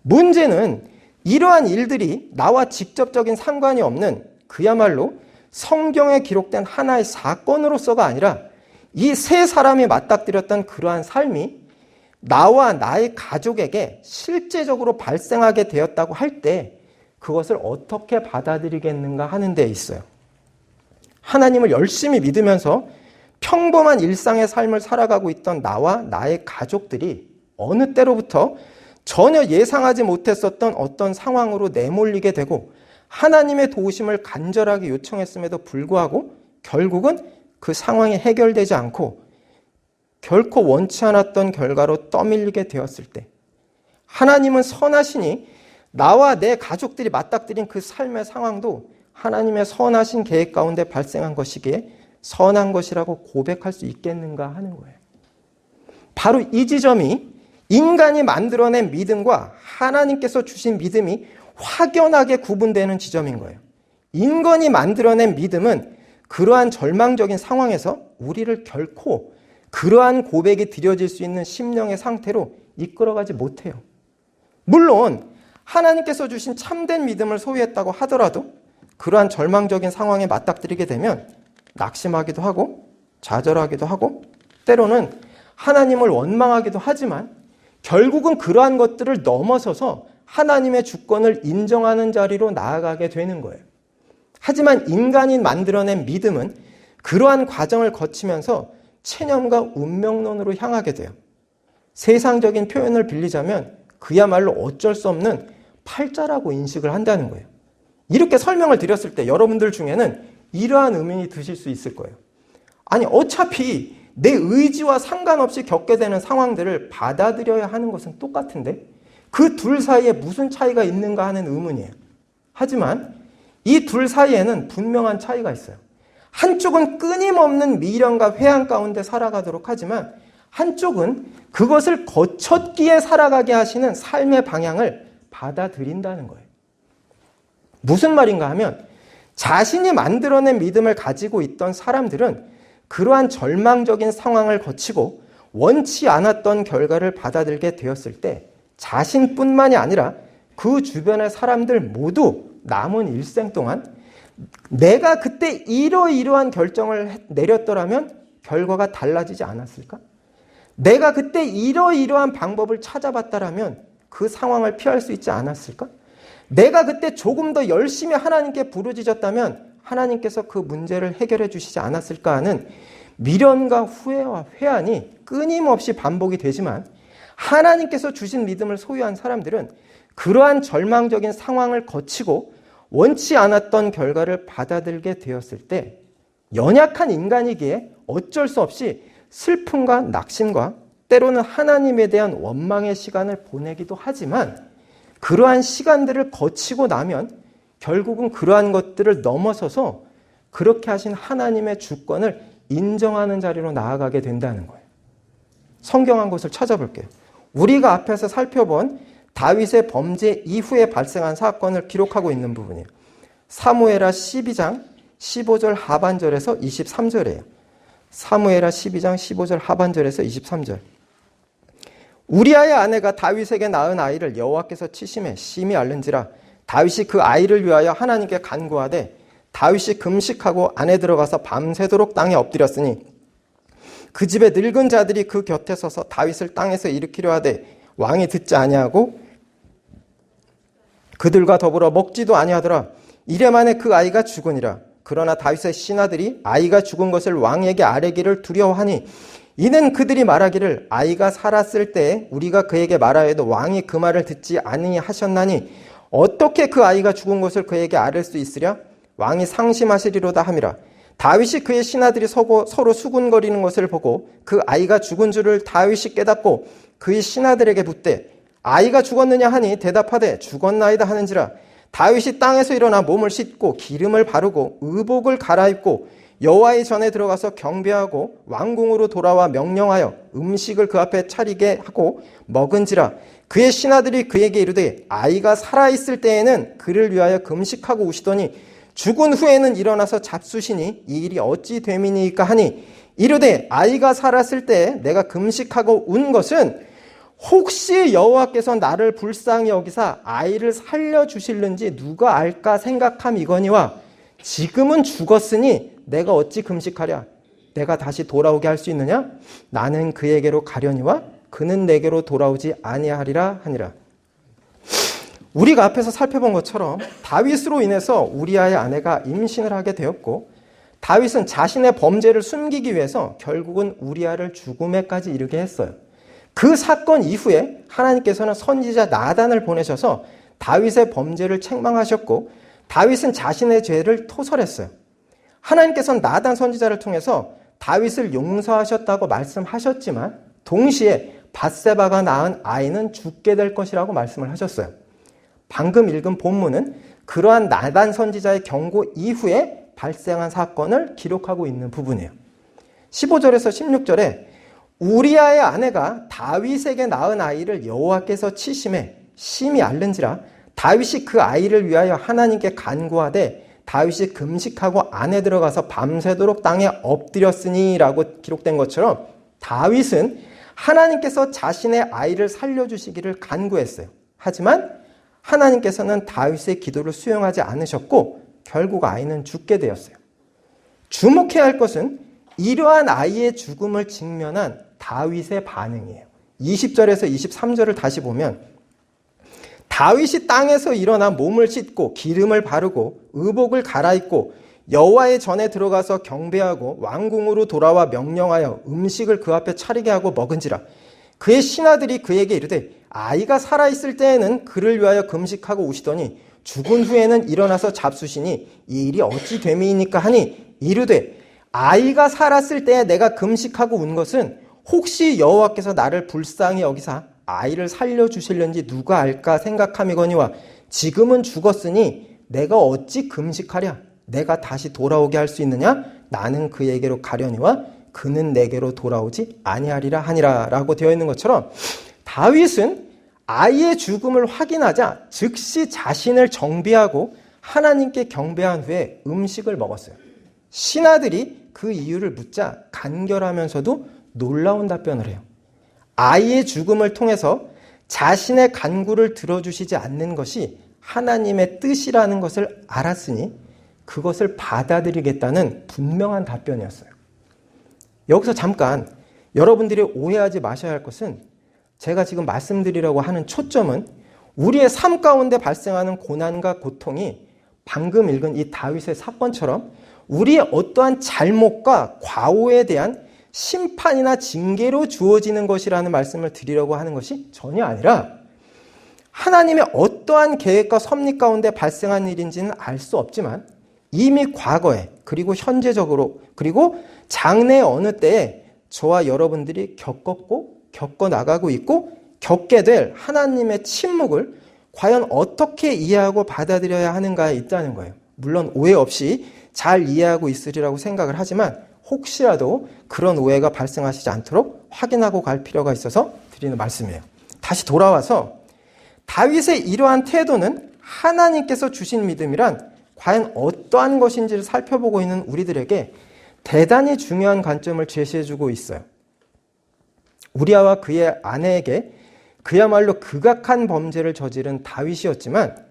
문제는 이러한 일들이 나와 직접적인 상관이 없는 그야말로 성경에 기록된 하나의 사건으로서가 아니라 이 세 사람이 맞닥뜨렸던 그러한 삶이 나와 나의 가족에게 실제적으로 발생하게 되었다고 할 때 그것을 어떻게 받아들이겠는가 하는 데 있어요. 하나님을 열심히 믿으면서 평범한 일상의 삶을 살아가고 있던 나와 나의 가족들이 어느 때로부터 전혀 예상하지 못했었던 어떤 상황으로 내몰리게 되고 하나님의 도우심을 간절하게 요청했음에도 불구하고 결국은 그 상황이 해결되지 않고 결코 원치 않았던 결과로 떠밀리게 되었을 때 하나님은 선하시니 나와 내 가족들이 맞닥뜨린 그 삶의 상황도 하나님의 선하신 계획 가운데 발생한 것이기에 선한 것이라고 고백할 수 있겠는가 하는 거예요. 바로 이 지점이 인간이 만들어낸 믿음과 하나님께서 주신 믿음이 확연하게 구분되는 지점인 거예요. 인간이 만들어낸 믿음은 그러한 절망적인 상황에서 우리를 결코 그러한 고백이 드려질 수 있는 심령의 상태로 이끌어가지 못해요. 물론 하나님께서 주신 참된 믿음을 소유했다고 하더라도 그러한 절망적인 상황에 맞닥뜨리게 되면 낙심하기도 하고 좌절하기도 하고 때로는 하나님을 원망하기도 하지만 결국은 그러한 것들을 넘어서서 하나님의 주권을 인정하는 자리로 나아가게 되는 거예요. 하지만 인간이 만들어낸 믿음은 그러한 과정을 거치면서 체념과 운명론으로 향하게 돼요. 세상적인 표현을 빌리자면 그야말로 어쩔 수 없는 팔자라고 인식을 한다는 거예요. 이렇게 설명을 드렸을 때 여러분들 중에는 이러한 의문이 드실 수 있을 거예요. 아니, 어차피 내 의지와 상관없이 겪게 되는 상황들을 받아들여야 하는 것은 똑같은데 그 둘 사이에 무슨 차이가 있는가 하는 의문이에요. 하지만 이 둘 사이에는 분명한 차이가 있어요. 한쪽은 끊임없는 미련과 회한 가운데 살아가도록 하지만 한쪽은 그것을 거쳤기에 살아가게 하시는 삶의 방향을 받아들인다는 거예요. 무슨 말인가 하면 자신이 만들어낸 믿음을 가지고 있던 사람들은 그러한 절망적인 상황을 거치고 원치 않았던 결과를 받아들게 되었을 때 자신뿐만이 아니라 그 주변의 사람들 모두 남은 일생 동안 내가 그때 이러이러한 결정을 내렸더라면 결과가 달라지지 않았을까? 내가 그때 이러이러한 방법을 찾아봤다라면 그 상황을 피할 수 있지 않았을까? 내가 그때 조금 더 열심히 하나님께 부르짖었다면 하나님께서 그 문제를 해결해 주시지 않았을까 하는 미련과 후회와 회한이 끊임없이 반복이 되지만 하나님께서 주신 믿음을 소유한 사람들은 그러한 절망적인 상황을 거치고 원치 않았던 결과를 받아들게 되었을 때 연약한 인간이기에 어쩔 수 없이 슬픔과 낙심과 때로는 하나님에 대한 원망의 시간을 보내기도 하지만 그러한 시간들을 거치고 나면 결국은 그러한 것들을 넘어서서 그렇게 하신 하나님의 주권을 인정하는 자리로 나아가게 된다는 거예요. 성경 한 곳을 찾아볼게요. 우리가 앞에서 살펴본 다윗의 범죄 이후에 발생한 사건을 기록하고 있는 부분이에요. 사무엘하 12장 15절 하반절에서 23절이에요. 사무엘하 12장 15절 하반절에서 23절. 우리아의 아내가 다윗에게 낳은 아이를 여호와께서 치심에 심히 앓는지라 다윗이 그 아이를 위하여 하나님께 간구하되 다윗이 금식하고 안에 들어가서 밤새도록 땅에 엎드렸으니 그 집의 늙은 자들이 그 곁에 서서 다윗을 땅에서 일으키려 하되 왕이 듣지 아니하고 그들과 더불어 먹지도 아니하더라. 이래 만에 그 아이가 죽으니라. 그러나 다윗의 신하들이 아이가 죽은 것을 왕에게 아뢰기를 두려워하니 이는 그들이 말하기를 아이가 살았을 때에 우리가 그에게 말하여도 왕이 그 말을 듣지 아니하셨나니 어떻게 그 아이가 죽은 것을 그에게 아뢰 수 있으랴? 왕이 상심하시리로다 함이라. 다윗이 그의 신하들이 서로 수군거리는 것을 보고 그 아이가 죽은 줄을 다윗이 깨닫고 그의 신하들에게 묻되 아이가 죽었느냐 하니 대답하되 죽었나이다 하는지라. 다윗이 땅에서 일어나 몸을 씻고 기름을 바르고 의복을 갈아입고 여호와의 전에 들어가서 경배하고 왕궁으로 돌아와 명령하여 음식을 그 앞에 차리게 하고 먹은지라. 그의 신하들이 그에게 이르되 아이가 살아있을 때에는 그를 위하여 금식하고 우시더니 죽은 후에는 일어나서 잡수시니 이 일이 어찌 됨이니까 하니 이르되 아이가 살았을 때 내가 금식하고 운 것은 혹시 여호와께서 나를 불쌍히 여기사 아이를 살려주실는지 누가 알까 생각함이거니와 지금은 죽었으니 내가 어찌 금식하랴? 내가 다시 돌아오게 할 수 있느냐? 나는 그에게로 가려니와 그는 내게로 돌아오지 아니하리라 하니라. 우리가 앞에서 살펴본 것처럼 다윗으로 인해서 우리아의 아내가 임신을 하게 되었고 다윗은 자신의 범죄를 숨기기 위해서 결국은 우리아를 죽음에까지 이르게 했어요. 그 사건 이후에 하나님께서는 선지자 나단을 보내셔서 다윗의 범죄를 책망하셨고 다윗은 자신의 죄를 토설했어요. 하나님께서는 나단 선지자를 통해서 다윗을 용서하셨다고 말씀하셨지만 동시에 밧세바가 낳은 아이는 죽게 될 것이라고 말씀을 하셨어요. 방금 읽은 본문은 그러한 나단 선지자의 경고 이후에 발생한 사건을 기록하고 있는 부분이에요. 15절에서 16절에 우리아의 아내가 다윗에게 낳은 아이를 여호와께서 치심에 심히 앓는지라 다윗이 그 아이를 위하여 하나님께 간구하되 다윗이 금식하고 안에 들어가서 밤새도록 땅에 엎드렸으니 라고 기록된 것처럼 다윗은 하나님께서 자신의 아이를 살려주시기를 간구했어요. 하지만 하나님께서는 다윗의 기도를 수용하지 않으셨고 결국 아이는 죽게 되었어요. 주목해야 할 것은 이러한 아이의 죽음을 직면한 다윗의 반응이에요. 20절에서 23절을 다시 보면 다윗이 땅에서 일어나 몸을 씻고 기름을 바르고 의복을 갈아입고 여호와의 전에 들어가서 경배하고 왕궁으로 돌아와 명령하여 음식을 그 앞에 차리게 하고 먹은지라. 그의 신하들이 그에게 이르되 아이가 살아있을 때에는 그를 위하여 금식하고 우시더니 죽은 후에는 일어나서 잡수시니 이 일이 어찌 됨이니까 하니 이르되 아이가 살았을 때에 내가 금식하고 운 것은 혹시 여호와께서 나를 불쌍히 여기사 아이를 살려주실는지 누가 알까 생각함이거니와 지금은 죽었으니 내가 어찌 금식하랴. 내가 다시 돌아오게 할 수 있느냐? 나는 그에게로 가려니와 그는 내게로 돌아오지 아니하리라 하니라 라고 되어 있는 것처럼 다윗은 아이의 죽음을 확인하자 즉시 자신을 정비하고 하나님께 경배한 후에 음식을 먹었어요. 신하들이 그 이유를 묻자 간결하면서도 놀라운 답변을 해요. 아이의 죽음을 통해서 자신의 간구를 들어주시지 않는 것이 하나님의 뜻이라는 것을 알았으니 그것을 받아들이겠다는 분명한 답변이었어요. 여기서 잠깐 여러분들이 오해하지 마셔야 할 것은 제가 지금 말씀드리려고 하는 초점은 우리의 삶 가운데 발생하는 고난과 고통이 방금 읽은 이 다윗의 사건처럼 우리의 어떠한 잘못과 과오에 대한 심판이나 징계로 주어지는 것이라는 말씀을 드리려고 하는 것이 전혀 아니라 하나님의 어떠한 계획과 섭리 가운데 발생한 일인지는 알 수 없지만 이미 과거에 그리고 현재적으로 그리고 장래 어느 때에 저와 여러분들이 겪었고 겪어나가고 있고 겪게 될 하나님의 침묵을 과연 어떻게 이해하고 받아들여야 하는가에 있다는 거예요. 물론 오해 없이 잘 이해하고 있으리라고 생각을 하지만 혹시라도 그런 오해가 발생하시지 않도록 확인하고 갈 필요가 있어서 드리는 말씀이에요. 다시 돌아와서 다윗의 이러한 태도는 하나님께서 주신 믿음이란 과연 어떠한 것인지를 살펴보고 있는 우리들에게 대단히 중요한 관점을 제시해주고 있어요. 우리아와 그의 아내에게 그야말로 극악한 범죄를 저지른 다윗이었지만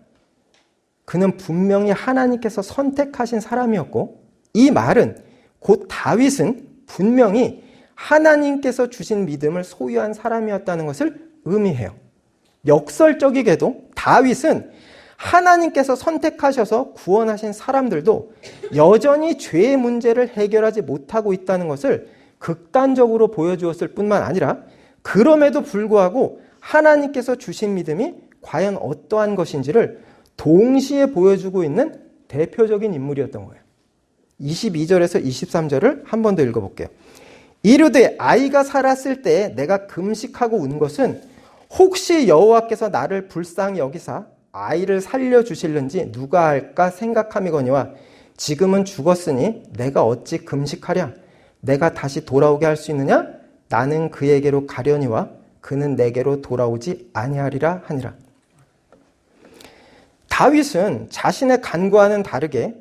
그는 분명히 하나님께서 선택하신 사람이었고 이 말은 곧 다윗은 분명히 하나님께서 주신 믿음을 소유한 사람이었다는 것을 의미해요. 역설적이게도 다윗은 하나님께서 선택하셔서 구원하신 사람들도 여전히 죄의 문제를 해결하지 못하고 있다는 것을 극단적으로 보여주었을 뿐만 아니라 그럼에도 불구하고 하나님께서 주신 믿음이 과연 어떠한 것인지를 동시에 보여주고 있는 대표적인 인물이었던 거예요. 22절에서 23절을 한 번 더 읽어볼게요. 이르되 아이가 살았을 때에 내가 금식하고 운 것은 혹시 여호와께서 나를 불쌍히 여기사 아이를 살려주실는지 누가 알까 생각함이거니와 지금은 죽었으니 내가 어찌 금식하랴. 내가 다시 돌아오게 할 수 있느냐? 나는 그에게로 가려니와 그는 내게로 돌아오지 아니하리라 하니라. 다윗은 자신의 간구와는 다르게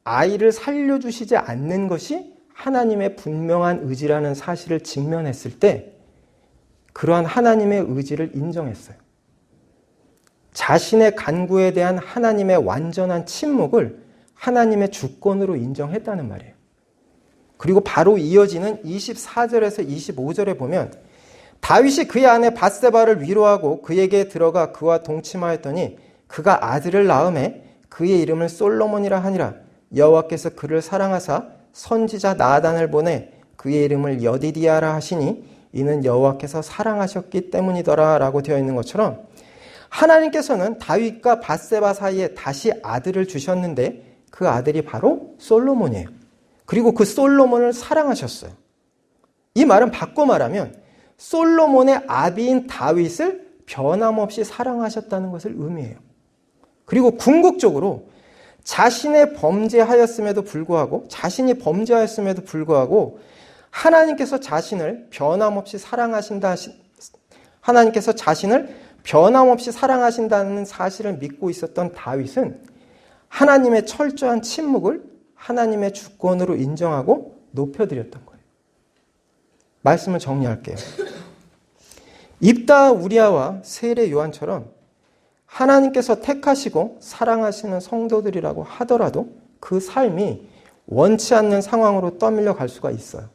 아이를 살려주시지 않는 것이 하나님의 분명한 의지라는 사실을 직면했을 때 그러한 하나님의 의지를 인정했어요. 자신의 간구에 대한 하나님의 완전한 침묵을 하나님의 주권으로 인정했다는 말이에요. 그리고 바로 이어지는 24절에서 25절에 보면 다윗이 그의 아내 밧세바를 위로하고 그에게 들어가 그와 동침하였더니 그가 아들을 낳음에 그의 이름을 솔로몬이라 하니라. 여호와께서 그를 사랑하사 선지자 나단을 보내 그의 이름을 여디디아라 하시니 이는 여호와께서 사랑하셨기 때문이더라 라고 되어 있는 것처럼 하나님께서는 다윗과 밧세바 사이에 다시 아들을 주셨는데 그 아들이 바로 솔로몬이에요. 그리고 그 솔로몬을 사랑하셨어요. 이 말은 바꿔 말하면 솔로몬의 아비인 다윗을 변함없이 사랑하셨다는 것을 의미해요. 그리고 궁극적으로 자신이 범죄하였음에도 불구하고 하나님께서 자신을 변함없이 사랑하신다는 사실을 믿고 있었던 다윗은 하나님의 철저한 침묵을 하나님의 주권으로 인정하고 높여드렸던 거예요. 말씀을 정리할게요. 입다 우리아와 세례 요한처럼 하나님께서 택하시고 사랑하시는 성도들이라고 하더라도 그 삶이 원치 않는 상황으로 떠밀려 갈 수가 있어요.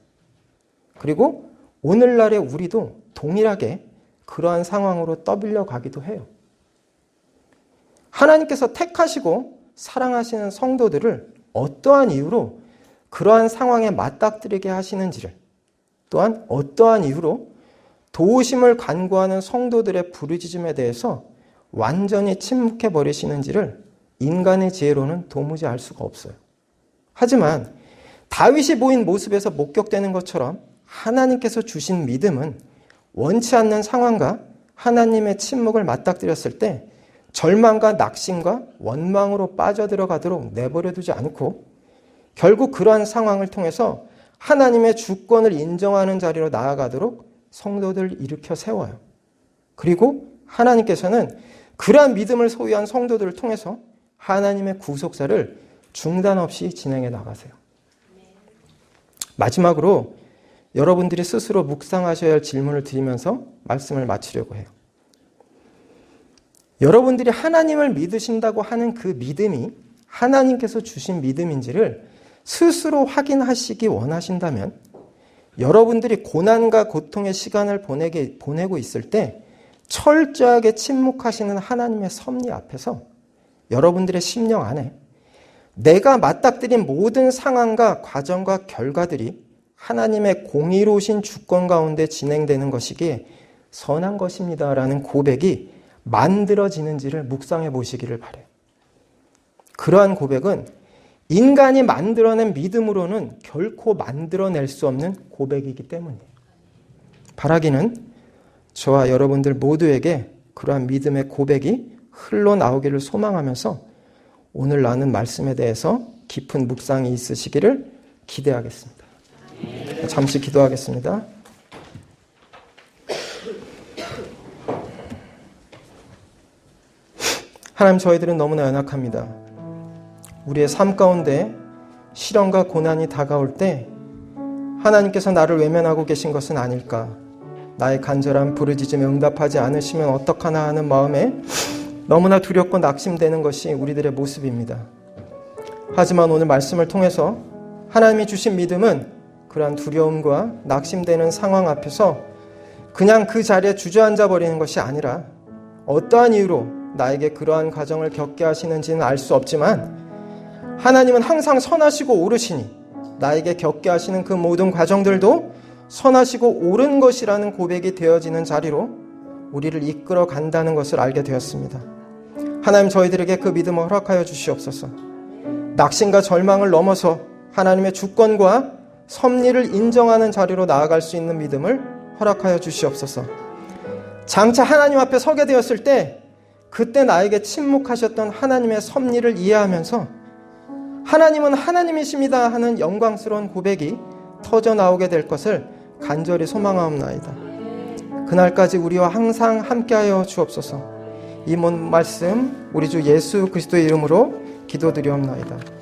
그리고 오늘날의 우리도 동일하게 그러한 상황으로 떠밀려 가기도 해요. 하나님께서 택하시고 사랑하시는 성도들을 어떠한 이유로 그러한 상황에 맞닥뜨리게 하시는지를, 또한 어떠한 이유로 도우심을 간구하는 성도들의 부르짖음에 대해서 완전히 침묵해 버리시는지를 인간의 지혜로는 도무지 알 수가 없어요. 하지만 다윗이 보인 모습에서 목격되는 것처럼 하나님께서 주신 믿음은 원치 않는 상황과 하나님의 침묵을 맞닥뜨렸을 때 절망과 낙심과 원망으로 빠져들어가도록 내버려두지 않고 결국 그러한 상황을 통해서 하나님의 주권을 인정하는 자리로 나아가도록 성도들을 일으켜 세워요. 그리고 하나님께서는 그러한 믿음을 소유한 성도들을 통해서 하나님의 구속사를 중단 없이 진행해 나가세요. 마지막으로 여러분들이 스스로 묵상하셔야 할 질문을 드리면서 말씀을 마치려고 해요. 여러분들이 하나님을 믿으신다고 하는 그 믿음이 하나님께서 주신 믿음인지를 스스로 확인하시기 원하신다면 여러분들이 고난과 고통의 시간을 보내고 있을 때 철저하게 침묵하시는 하나님의 섭리 앞에서 여러분들의 심령 안에 내가 맞닥뜨린 모든 상황과 과정과 결과들이 하나님의 공의로우신 주권 가운데 진행되는 것이기에 선한 것입니다라는 고백이 만들어지는지를 묵상해 보시기를 바라요. 그러한 고백은 인간이 만들어낸 믿음으로는 결코 만들어낼 수 없는 고백이기 때문이에요. 바라기는 저와 여러분들 모두에게 그러한 믿음의 고백이 흘러나오기를 소망하면서 오늘 나눈 말씀에 대해서 깊은 묵상이 있으시기를 기대하겠습니다. 잠시 기도하겠습니다. 하나님, 저희들은 너무나 연약합니다. 우리의 삶 가운데 시련과 고난이 다가올 때 하나님께서 나를 외면하고 계신 것은 아닐까, 나의 간절한 부르짖음에 응답하지 않으시면 어떡하나 하는 마음에 너무나 두렵고 낙심되는 것이 우리들의 모습입니다. 하지만 오늘 말씀을 통해서 하나님이 주신 믿음은 그러한 두려움과 낙심되는 상황 앞에서 그냥 그 자리에 주저앉아 버리는 것이 아니라 어떠한 이유로 나에게 그러한 과정을 겪게 하시는지는 알 수 없지만 하나님은 항상 선하시고 옳으시니 나에게 겪게 하시는 그 모든 과정들도 선하시고 옳은 것이라는 고백이 되어지는 자리로 우리를 이끌어 간다는 것을 알게 되었습니다. 하나님, 저희들에게 그 믿음을 허락하여 주시옵소서. 낙심과 절망을 넘어서 하나님의 주권과 섭리를 인정하는 자리로 나아갈 수 있는 믿음을 허락하여 주시옵소서. 장차 하나님 앞에 서게 되었을 때 그때 나에게 침묵하셨던 하나님의 섭리를 이해하면서 하나님은 하나님이십니다 하는 영광스러운 고백이 터져 나오게 될 것을 간절히 소망하옵나이다. 그날까지 우리와 항상 함께하여 주옵소서. 이 모든 말씀 우리 주 예수 그리스도의 이름으로 기도드리옵나이다.